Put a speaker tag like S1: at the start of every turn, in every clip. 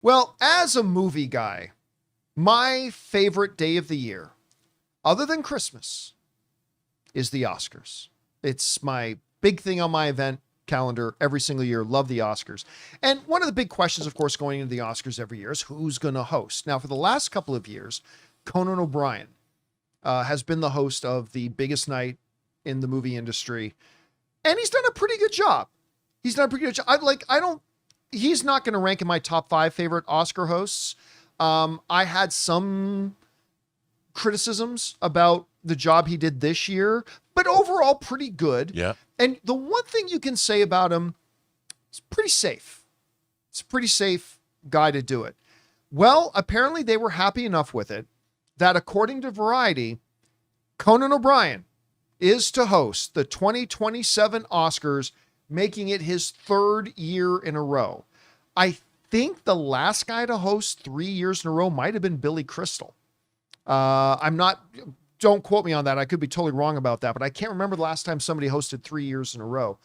S1: Well, as a movie guy, my favorite day of the year, other than Christmas, is the Oscars. It's my big thing on my event calendar every single year. Love the Oscars. And one of the big questions, of course, going into the Oscars every year is who's going to host. Now, for the last couple of years, Conan O'Brien has been the host of the biggest night in the movie industry. And he's done a pretty good job. He's not going to rank in my top 5 favorite Oscar hosts. I had some criticisms about the job he did this year, but overall pretty good.
S2: Yeah.
S1: And the one thing you can say about him, it's pretty safe. It's a pretty safe guy to do it. Well, apparently they were happy enough with it that according to Variety, Conan O'Brien is to host the 2027 Oscars, making it his 3rd year in a row. I think the last guy to host 3 years in a row might have been Billy Crystal. Don't quote me on that. I could be totally wrong about that, but I can't remember the last time somebody hosted 3 years in a row.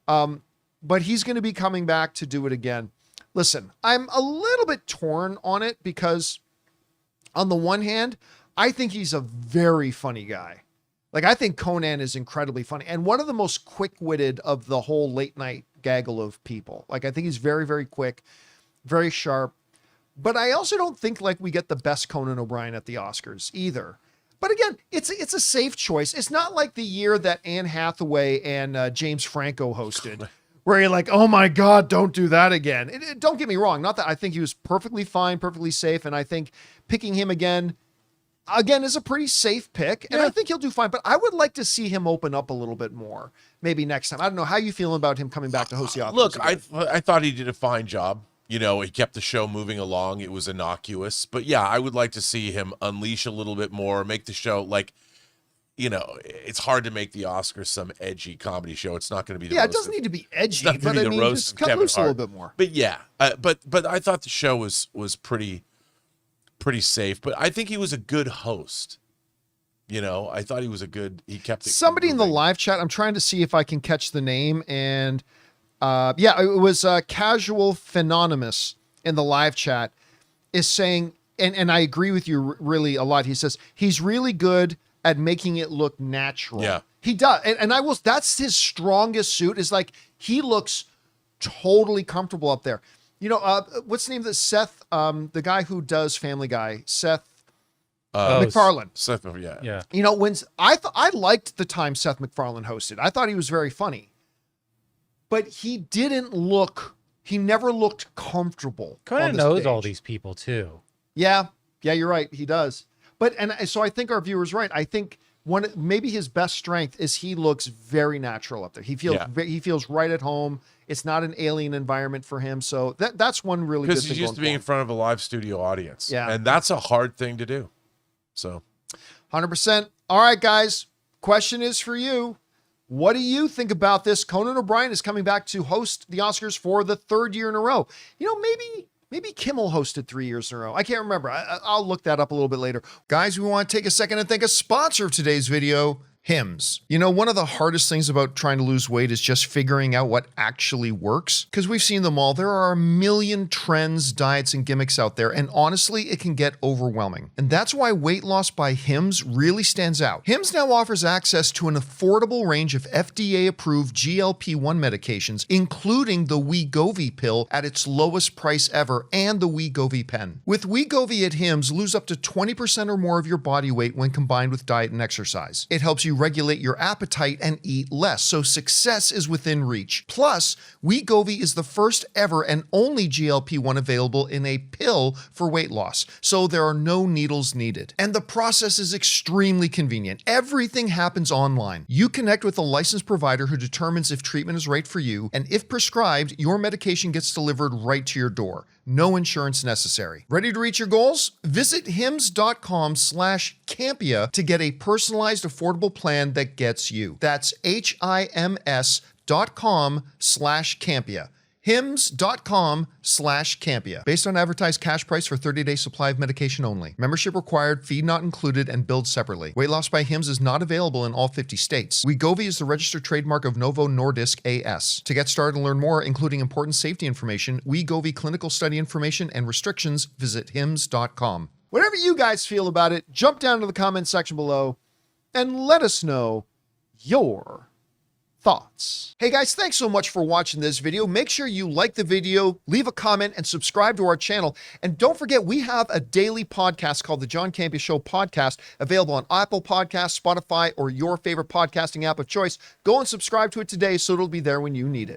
S1: But he's going to be coming back to do it again. Listen, I'm a little bit torn on it because on the one hand, I think he's a very funny guy. Like, I think Conan is incredibly funny and one of the most quick-witted of the whole late night gaggle of people. Like, I think he's very, very quick, very sharp. But I also don't think like we get the best Conan O'Brien at the Oscars either. But again, it's a safe choice. It's not like the year that Anne Hathaway and James Franco hosted, where you're like, oh my God, don't do that again. Don't get me wrong. Not that I think he was perfectly fine, perfectly safe. And I think picking him again is a pretty safe pick. And I think he'll do fine. But I would like to see him open up a little bit more maybe next time. I don't know how you feeling about him coming back to host the Oscars.
S2: Look, I thought he did a fine job. You know, he kept the show moving along. It was innocuous. But yeah, I would like to see him unleash a little bit more, make the show like, you know, it's hard to make the Oscars some edgy comedy show. It's not going to be the roast.
S1: It doesn't need to be edgy,
S2: but I mean,
S1: just cut loose a little bit more.
S2: But yeah, but I thought the show was pretty safe. But I think he was a good host. You know, I thought he kept it.
S1: Somebody moving. In the live chat, I'm trying to see if I can catch the name, and it was Casual Phenonymous in the live chat is saying, and I agree with you really a lot. He says he's really good at making it look natural.
S2: Yeah,
S1: he does. And that's his strongest suit is like, he looks totally comfortable up there. You know, what's the name of this? Seth, the guy who does Family Guy, Seth MacFarlane.
S2: Seth, yeah.
S1: You know, when I liked the time Seth MacFarlane hosted. I thought he was very funny. But he never looked comfortable.
S3: Conan knows all these people too.
S1: Yeah, you're right. He does. So I think our viewer's right. I think maybe his best strength is he looks very natural up there. He feels right at home. It's not an alien environment for him. So that's one really good thing.
S2: Because he's used to being in front of a live studio audience.
S1: Yeah.
S2: And that's a hard thing to do. So
S1: 100%. All right, guys. Question is for you. What do you think about this? Conan O'Brien is coming back to host the Oscars for the 3rd year in a row. You know, maybe Kimmel hosted 3 years in a row. I can't remember. I'll look that up a little bit later. Guys, we want to take a second and thank a sponsor of today's video, Hims. You know, one of the hardest things about trying to lose weight is just figuring out what actually works. Because we've seen them all. There are a million trends, diets, and gimmicks out there. And honestly, it can get overwhelming. And that's why Weight Loss by Hims really stands out. Hims now offers access to an affordable range of FDA-approved GLP-1 medications, including the Wegovy pill at its lowest price ever and the Wegovy pen. With Wegovy at Hims, lose up to 20% or more of your body weight when combined with diet and exercise. It helps you regulate your appetite and eat less, so success is within reach. Plus, Wegovy is the first ever and only GLP-1 available in a pill for weight loss, so there are no needles needed. And the process is extremely convenient. Everything happens online. You connect with a licensed provider who determines if treatment is right for you, and if prescribed, your medication gets delivered right to your door. No insurance necessary. Ready to reach your goals? Visit hims.com/Campea to get a personalized, affordable plan that gets you. That's HIMS.com/Campea. hims.com/Campea. Based on advertised cash price for 30-day supply of medication only. Membership required, fee not included, and billed separately. Weight loss by Hims is not available in all 50 states. Wegovy is the registered trademark of Novo Nordisk AS. To get started and learn more, including important safety information, Wegovy clinical study information, and restrictions, visit hims.com. Whatever you guys feel about it, jump down to the comment section below and let us know your thoughts. Hey guys, thanks so much for watching this video. Make sure you like the video, leave a comment, and subscribe to our channel. And don't forget, we have a daily podcast called the John Campea Show Podcast, available on Apple Podcasts, Spotify, or your favorite podcasting app of choice. Go and subscribe to it today so it'll be there when you need it.